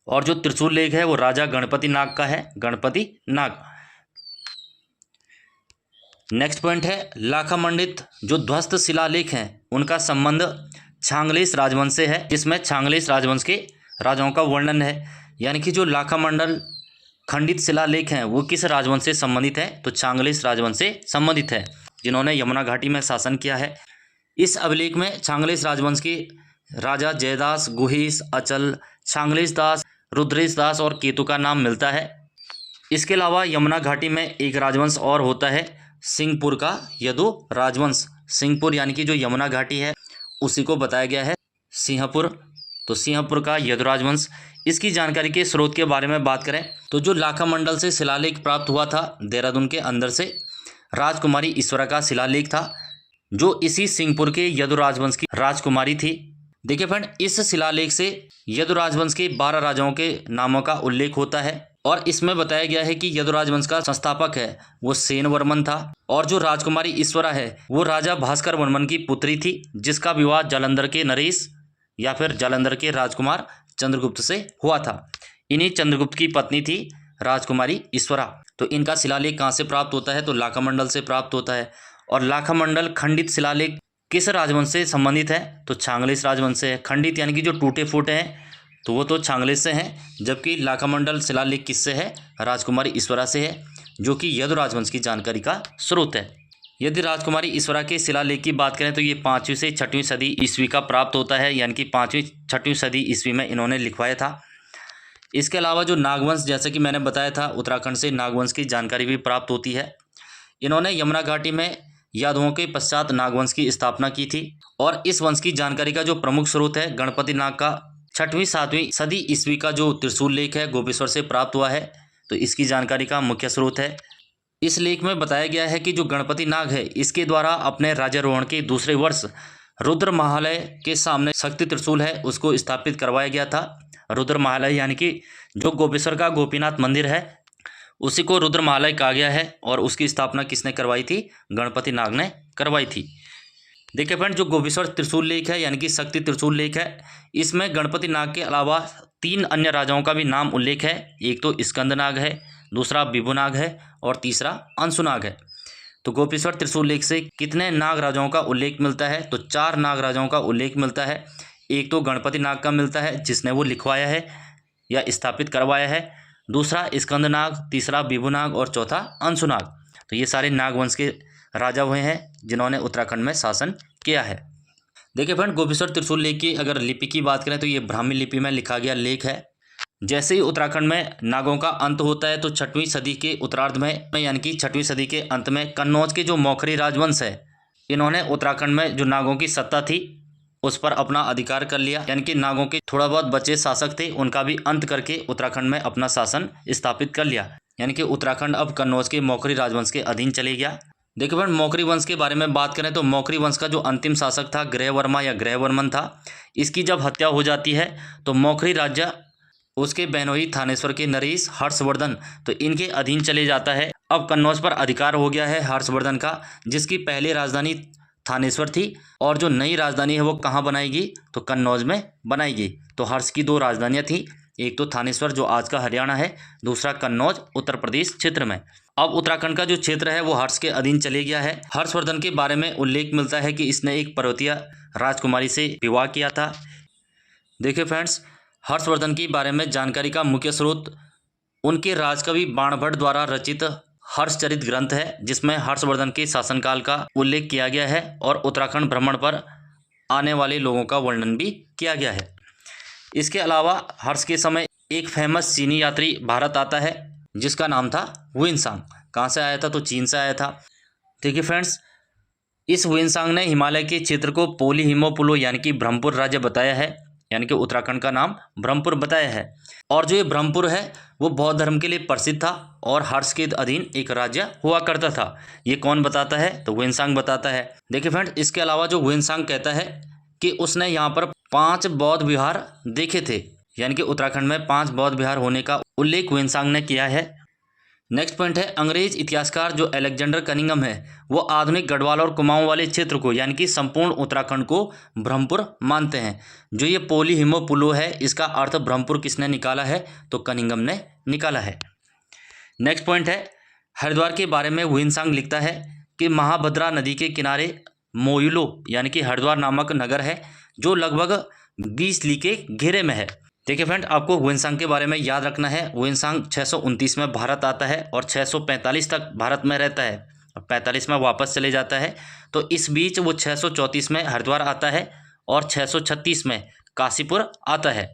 और जो त्रिशूल लेख है वो राजा गणपति नाग का है, गणपति नाग। नेक्स्ट पॉइंट है, लाखा मंडित जो ध्वस्त शिलालेख हैं उनका संबंध छांगलेश राजवंश से है, जिसमें छांगलेश राजवंश के राजाओं का वर्णन है। यानी कि जो लाखा मंडल खंडित शिलालेख हैं वो किस राजवंश से संबंधित है, तो छांगलेश राजवंश से संबंधित है, जिन्होंने यमुना घाटी में शासन किया है। इस अभिलेख में छांगलेश राजवंश के राजा जयदास, गुहेश, अचल, छांगलेश दास, रुद्रेश दास और केतु का नाम मिलता है। इसके अलावा यमुना घाटी में एक राजवंश और होता है, सिंहपुर का यदु राजवंश। सिंहपुर यानी कि जो यमुना घाटी है उसी को बताया गया है सिंहपुर। तो सिंहपुर का यदु राजवंश। इसकी जानकारी के स्रोत के बारे में बात करें तो जो लाखा मंडल से शिलालेख प्राप्त हुआ था देहरादून के अंदर से, राजकुमारी ईश्वरा का शिलालेख था, जो इसी सिंहपुर के यदु राजवंश की राजकुमारी थी। देखिए फ्रेंड, इस शिलालेख से यदु राजवंश के 12 राजाओं के नामों का उल्लेख होता है और इसमें बताया गया है कि यदु राजवंश का संस्थापक है वो सेन वर्मन था और जो राजकुमारी ईश्वरा है वो राजा भास्कर वर्मन की पुत्री थी, जिसका विवाह जालंधर के नरेश या फिर जालंधर के राजकुमार चंद्रगुप्त से हुआ था। इन्हीं चंद्रगुप्त की पत्नी थी राजकुमारी ईश्वरा। तो इनका शिलालेख कहाँ से प्राप्त होता है तो लाखा मंडल से प्राप्त होता है। और लाखा मंडल खंडित शिलालेख किस राजवंश से संबंधित है तो छांगलेस राजवंश से है। खंडित यानी कि जो टूटे फूटे हैं तो वो तो छांगलेस से हैं, जबकि लाखा मंडल शिलालेख किससे है राजकुमारी ईश्वरा से है, जो कि यदु राजवंश की जानकारी का स्रोत है। यदि राजकुमारी ईश्वरा के शिलालेख की बात करें तो ये 5वीं से 6वीं सदी ईस्वी का प्राप्त होता है, यानी कि 5वीं 6वीं सदी ईस्वी में इन्होंने लिखवाया था। इसके अलावा जो नागवंश, जैसे कि मैंने बताया था, उत्तराखंड से नागवंश की जानकारी भी प्राप्त होती है। इन्होंने यमुना घाटी में यादवों के पश्चात नागवंश की स्थापना की थी और इस वंश की जानकारी का जो प्रमुख स्रोत है गणपति नाग का 6वीं 7वीं सदी ईस्वी का जो त्रिशूल लेख है गोपेश्वर से प्राप्त हुआ है, तो इसकी जानकारी का मुख्य स्रोत है। इस लेख में बताया गया है कि जो गणपति नाग है इसके द्वारा अपने राज्यारोहण के दूसरे वर्ष रुद्र महालय के सामने शक्ति त्रिशूल है उसको स्थापित करवाया गया था। रुद्र महालय यानी कि जो गोपेश्वर का गोपीनाथ मंदिर है उसी को रुद्र महालय कहा गया है और उसकी स्थापना किसने करवाई थी गणपति नाग ने करवाई थी। देखिए फ्रेंड, जो गोपेश्वर त्रिशूल लेख है यानी कि शक्ति त्रिशूल लेख है, इसमें गणपति नाग के अलावा 3 अन्य राजाओं का भी नाम उल्लेख है। एक तो स्कंदनाग है, दूसरा विभुनाग है और तीसरा अंशुनाग है। तो गोपेश्वर त्रिशूल लेख से कितने नाग राजाओं का उल्लेख मिलता है तो 4 नाग राजाओं का उल्लेख मिलता है। एक तो गणपति नाग का मिलता है जिसने वो लिखवाया है या स्थापित करवाया है, दूसरा स्कंदनाग, तीसरा विभुनाग और चौथा अंशुनाग। तो ये सारे नागवंश के राजा हुए हैं जिन्होंने उत्तराखंड में शासन किया है। देखिए फ्रेंड, गोपेश्वर त्रिशूल लेख की अगर लिपि की बात करें तो ये ब्राह्मी लिपि में लिखा गया लेख है। जैसे ही उत्तराखंड में नागों का अंत होता है तो 6वीं सदी के उत्तरार्ध में यानी कि 6वीं सदी के अंत में कन्नौज के जो मौखरी राजवंश है इन्होंने उत्तराखंड में जो नागों की सत्ता थी उस पर अपना अधिकार कर लिया, यानी कि नागों के थोड़ा बहुत बचे शासक थे उनका भी अंत करके उत्तराखंड में अपना शासन स्थापित कर लिया, यानी कि उत्तराखंड अब कन्नौज के मौखरी राजवंश के अधीन चले गया। देखिए फ्रेंड, मौखरी वंश के बारे में बात करें तो मौखरी वंश का जो अंतिम शासक था ग्रहवर्मा या ग्रहवर्मन था। इसकी जब हत्या हो जाती है तो मौखरी राज्य उसके बहनोई थानेश्वर के नरेश हर्षवर्धन तो इनके अधीन चले जाता है। अब कन्नौज पर अधिकार हो गया है हर्षवर्धन का, जिसकी पहली राजधानी थानेश्वर थी और जो नई राजधानी है वो कहाँ बनाएगी तो कन्नौज में बनाएगी। तो हर्ष की 2 राजधानियाँ थी, एक तो थानेश्वर जो आज का हरियाणा है, दूसरा कन्नौज उत्तर प्रदेश क्षेत्र में। अब उत्तराखंड का जो क्षेत्र है वो हर्ष के अधीन चले गया है। हर्षवर्धन के बारे में उल्लेख मिलता है कि इसने एक पर्वतीय राजकुमारी से विवाह किया था। देखिए फ्रेंड्स, हर्षवर्धन के बारे में जानकारी का मुख्य स्रोत उनके राजकवि बाणभट्ट द्वारा रचित हर्षचरित ग्रंथ है, जिसमें हर्षवर्धन के शासनकाल का उल्लेख किया गया है और उत्तराखंड भ्रमण पर आने वाले लोगों का वर्णन भी किया गया है। इसके अलावा हर्ष के समय एक फेमस चीनी यात्री भारत आता है जिसका नाम था हुइनसांग। कहाँ से आया था तो चीन से आया था। देखिए फ्रेंड्स, इस हुइनसांग ने हिमालय के क्षेत्र को पोलीहिमोपुलो यानी कि ब्रह्मपुर राज्य बताया है, यानी कि उत्तराखंड का नाम ब्रह्मपुर बताया है। और जो ये ब्रह्मपुर है वो बौद्ध धर्म के लिए प्रसिद्ध था और हर्ष के अधीन एक राज्य हुआ करता था। ये कौन बताता है तो हुइनसांग बताता है। देखिए फ्रेंड्स, इसके अलावा जो हुइनसांग कहता है कि उसने यहाँ पर 5 बौद्ध विहार देखे थे, यानी कि उत्तराखंड में 5 बौद्ध विहार होने का उल्लेख हुइनसांग ने किया है। नेक्स्ट पॉइंट है, अंग्रेज इतिहासकार जो अलेक्जेंडर कनिंघम है वो आधुनिक गढ़वाल और कुमाऊं वाले क्षेत्र को यानी कि संपूर्ण उत्तराखंड को ब्रह्मपुर मानते हैं। जो ये पोलीहिमोपुलो है इसका अर्थ ब्रह्मपुर किसने निकाला है तो कनिंघम ने निकाला है। नेक्स्ट पॉइंट है, हरिद्वार के बारे में हुइनसांग लिखता है कि महाभद्रा नदी के किनारे मोयुलो यानी कि हरिद्वार नामक नगर है जो लगभग 20 ली के घेरे में है। देखिए फ्रेंड, आपको हुइनसांग के बारे में याद रखना है। हुइनसांग 629 में भारत आता है और 645 तक भारत में रहता है और 45 में वापस चले जाता है। तो इस बीच वो 634 में हरिद्वार आता है और 636 में काशीपुर आता है।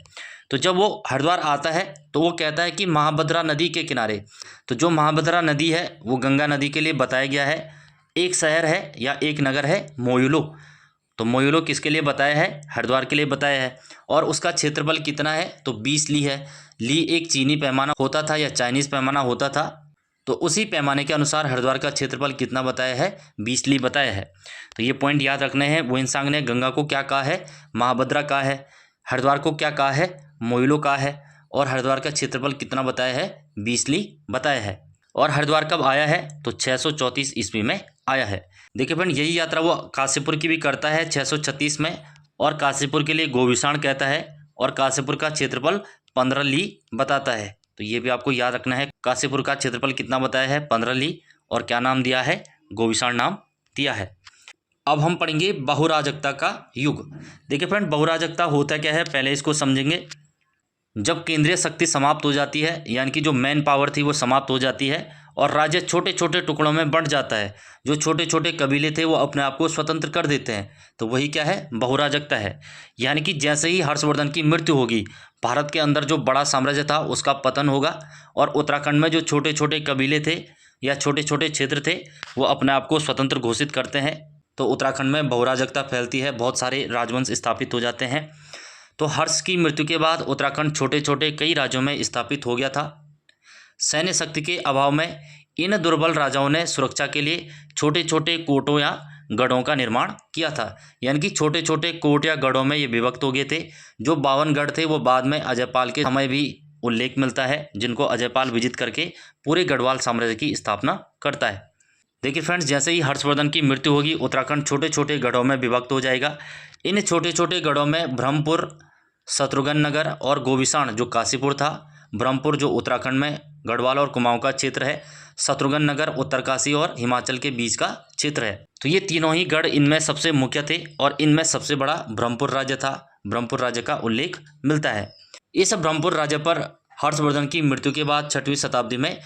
तो जब वो हरिद्वार आता है तो वो कहता है कि महाभद्रा नदी के किनारे, तो जो महाभद्रा नदी है वो गंगा नदी के लिए बताया गया है, एक शहर है या एक नगर है मोयुलो। तो मोयुलो किसके लिए बताया है? हरिद्वार के लिए बताया है। और उसका क्षेत्रफल कितना है? तो 20 ली है। ली एक चीनी पैमाना होता था या चाइनीज़ पैमाना होता था, तो उसी पैमाने के अनुसार हरिद्वार का क्षेत्रफल कितना बताया है? 20 ली बताया है। तो ये पॉइंट याद रखने हैं। वुएनसांग ने गंगा को क्या कहा है? महाभद्रा कहा है। हरिद्वार को क्या कहा है? मोइलो कहा है। और हरिद्वार का क्षेत्रफल कितना बताया है? 20 ली बताया है। और हरिद्वार कब आया है? तो 634 ईस्वी में आया है। देखिए फ्रेंड, यही यात्रा वो काशीपुर की भी करता है 636 में, और काशीपुर के लिए गोविषाण कहता है, और काशीपुर का क्षेत्रफल 15 ली बताता है। तो ये भी आपको याद रखना है। काशीपुर का क्षेत्रफल कितना बताया है? 15 ली। और क्या नाम दिया है? गोविषाण नाम दिया है। अब हम पढ़ेंगे बहुराजकता का युग। देखिए फ्रेंड, बहुराजकता होता क्या है, पहले इसको समझेंगे। जब केंद्रीय शक्ति समाप्त हो जाती है, यानी कि जो मैन पावर थी वो समाप्त हो जाती है, और राज्य छोटे छोटे टुकड़ों में बंट जाता है। जो छोटे छोटे कबीले थे वो अपने आप को स्वतंत्र कर देते हैं। तो वही क्या है? बहुराजकता है। यानी कि जैसे ही हर्षवर्धन की मृत्यु होगी, भारत के अंदर जो बड़ा साम्राज्य था उसका पतन होगा, और उत्तराखंड में जो छोटे छोटे कबीले थे या छोटे छोटे क्षेत्र थे वो अपने आप को स्वतंत्र घोषित करते हैं। तो उत्तराखंड में बहुराजकता फैलती है, बहुत सारे राजवंश स्थापित हो जाते हैं। तो हर्ष की मृत्यु के बाद उत्तराखंड छोटे छोटे कई राज्यों में स्थापित हो गया था। सैन्य शक्ति के अभाव में इन दुर्बल राजाओं ने सुरक्षा के लिए छोटे छोटे कोटों या गढ़ों का निर्माण किया था। यानी कि छोटे छोटे कोट या गढ़ों में ये विभक्त हो गए थे। जो 52 गढ़ थे वो बाद में अजयपाल के समय भी उल्लेख मिलता है, जिनको अजयपाल विजित करके पूरे गढ़वाल साम्राज्य की स्थापना करता है। देखिए फ्रेंड्स, जैसे ही हर्षवर्धन की मृत्यु होगी उत्तराखंड छोटे छोटे गढ़ों में विभक्त हो जाएगा। इन छोटे छोटे गढ़ों में ब्रह्मपुर, शत्रुघ्न नगर और गोविषाण जो काशीपुर था, ब्रह्मपुर जो उत्तराखंड में गढ़वाल और कुमाऊं का क्षेत्र है, शत्रुघ्न नगर उत्तरकाशी और हिमाचल के बीच का क्षेत्र है। तो ये तीनों ही गढ़ इनमें सबसे मुख्य थे, और इनमें सबसे बड़ा ब्रह्मपुर राज्य था। ब्रह्मपुर राज्य का उल्लेख मिलता है। इस ब्रह्मपुर राज्य पर हर्षवर्धन की मृत्यु के बाद 6वीं शताब्दी में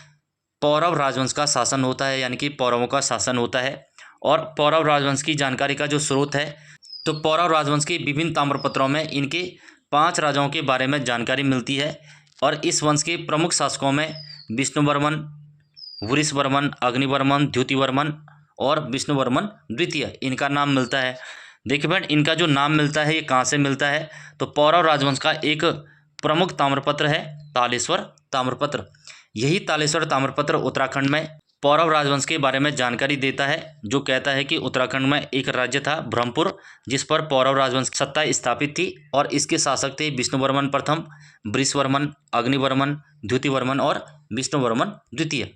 पौरव राजवंश का शासन होता है, यानी कि पौरवों का शासन होता है। और पौरव राजवंश की जानकारी का जो स्रोत है, तो पौरव राजवंश के विभिन्न ताम्रपत्रों में इनके 5 राजाओं के बारे में जानकारी मिलती है। और इस वंश के प्रमुख शासकों में विष्णुवर्मन, वृषवर्मन, अग्निवर्मन, द्युतिवर्मन और विष्णुवर्मन द्वितीय इनका नाम मिलता है। देखिए फ्रेंड, इनका जो नाम मिलता है ये कहाँ से मिलता है? तो पौरव राजवंश का एक प्रमुख ताम्रपत्र है तालेश्वर ताम्रपत्र। यही तालेश्वर ताम्रपत्र उत्तराखंड में पौरव राजवंश के बारे में जानकारी देता है, जो कहता है कि उत्तराखंड में एक राज्य था ब्रह्मपुर, जिस पर पौरव राजवंश की सत्ता स्थापित थी, और इसके शासक थे विष्णुवर्मन प्रथम, वृषवर्मन, अग्निवर्मन, द्युतिवर्मन और विष्णुवर्मन द्वितीय।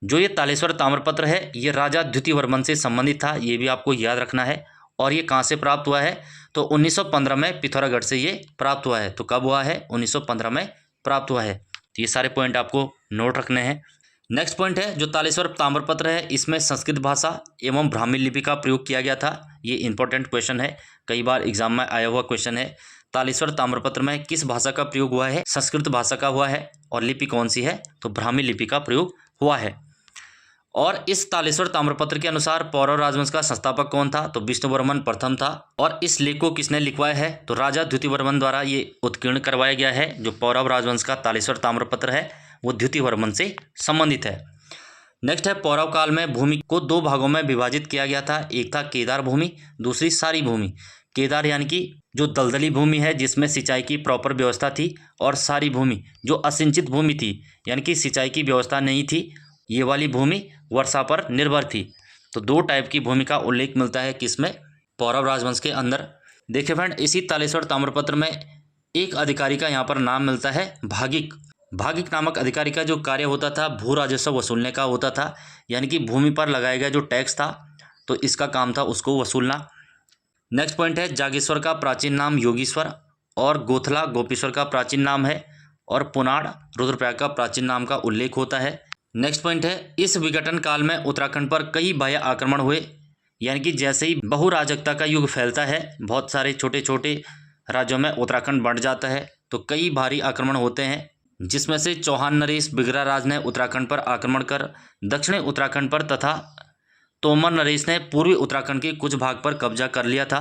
जो ये तालेश्वर ताम्रपत्र है ये राजा द्युतिवर्मन से संबंधित था, ये भी आपको याद रखना है। और ये कहाँ से प्राप्त हुआ है? तो 1915 में पिथौरागढ़ से ये प्राप्त हुआ है। तो कब हुआ है? 1915 में प्राप्त हुआ है। तो ये सारे पॉइंट आपको नोट रखने हैं। नेक्स्ट पॉइंट है, जो तालेश्वर ताम्रपत्र है इसमें संस्कृत भाषा एवं ब्राह्मी लिपि का प्रयोग किया गया था। ये इंपॉर्टेंट क्वेश्चन है, कई बार एग्जाम में आया हुआ क्वेश्चन है। तालेश्वर ताम्रपत्र में किस भाषा का प्रयोग हुआ है? संस्कृत भाषा का हुआ है। और लिपि कौन सी है? तो ब्राह्मी लिपि का प्रयोग हुआ है। और इस तालेश्वर ताम्रपत्र के अनुसार पौरव राजवंश का संस्थापक कौन था? तो विष्णुवर्मन प्रथम था। और इस लेख को किसने लिखवाया है? तो राजा द्युतिवर्मन द्वारा ये उत्कीर्ण करवाया गया है। जो पौरव राजवंश का तालेश्वर ताम्रपत्र है वो द्युतिवर्मन से संबंधित है। नेक्स्ट है, पौरव काल में भूमि को 2 भागों में विभाजित किया गया था। एक था केदार भूमि, दूसरी सारी भूमि। केदार यानी कि जो दलदली भूमि है जिसमें सिंचाई की प्रॉपर व्यवस्था थी, और सारी भूमि जो असिंचित भूमि थी यानी कि सिंचाई की व्यवस्था नहीं थी, ये वाली भूमि वर्षा पर निर्भर थी। तो 2 टाइप की भूमि का उल्लेख मिलता है किसमें? पौरव राजवंश के अंदर। देखिए फ्रेंड, इसी तालेश्वर ताम्रपत्र में एक अधिकारी का यहाँ पर नाम मिलता है भागिक। भागिक नामक अधिकारी का जो कार्य होता था भू राजस्व वसूलने का होता था, यानी कि भूमि पर लगाया गया जो टैक्स था तो इसका काम था उसको वसूलना। नेक्स्ट पॉइंट है, जागेश्वर का प्राचीन नाम योगीश्वर, और गोथला गोपेश्वर का प्राचीन नाम है, और पुनाड़ रुद्रप्रयाग का प्राचीन नाम का उल्लेख होता है। नेक्स्ट पॉइंट है, इस विघटन काल में उत्तराखंड पर कई बाह्य आक्रमण हुए। यानी कि जैसे ही बहुराजकता का युग फैलता है, बहुत सारे छोटे छोटे राज्यों में उत्तराखंड बंट जाता है, तो कई भारी आक्रमण होते हैं, जिसमें से चौहान नरेश बिगराराज ने उत्तराखंड पर आक्रमण कर दक्षिणी उत्तराखंड पर तथा तोमर नरेश ने पूर्वी उत्तराखंड के कुछ भाग पर कब्जा कर लिया था।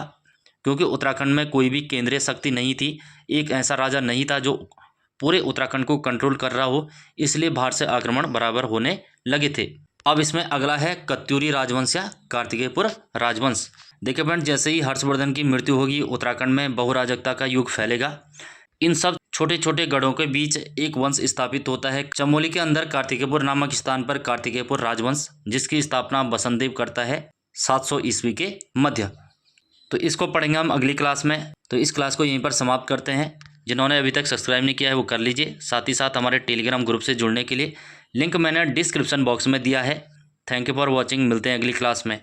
क्योंकि उत्तराखंड में कोई भी केंद्रीय शक्ति नहीं थी, एक ऐसा राजा नहीं था जो पूरे उत्तराखंड को कंट्रोल कर रहा हो, इसलिए बाहर से आक्रमण बराबर होने लगे थे। अब इसमें अगला है कत्यूरी राजवंश या कार्तिकेयपुर राजवंश। देखिए फ्रेंड, जैसे ही हर्षवर्धन की मृत्यु होगी उत्तराखंड में बहुराजकता का युग फैलेगा। इन सब छोटे छोटे गढ़ों के बीच एक वंश स्थापित होता है चमोली के अंदर कार्तिकेयपुर नामक स्थान पर कार्तिकेयपुर राजवंश, जिसकी स्थापना बसंतदेव करता है 700 ईस्वी के मध्य। तो इसको पढ़ेंगे हम अगली क्लास में। तो इस क्लास को यहीं पर समाप्त करते हैं। जिन्होंने अभी तक सब्सक्राइब नहीं किया है वो कर लीजिए। साथ ही साथ हमारे टेलीग्राम ग्रुप से जुड़ने के लिए लिंक मैंने डिस्क्रिप्शन बॉक्स में दिया है। Thank you for watching. मिलते हैं अगली क्लास में।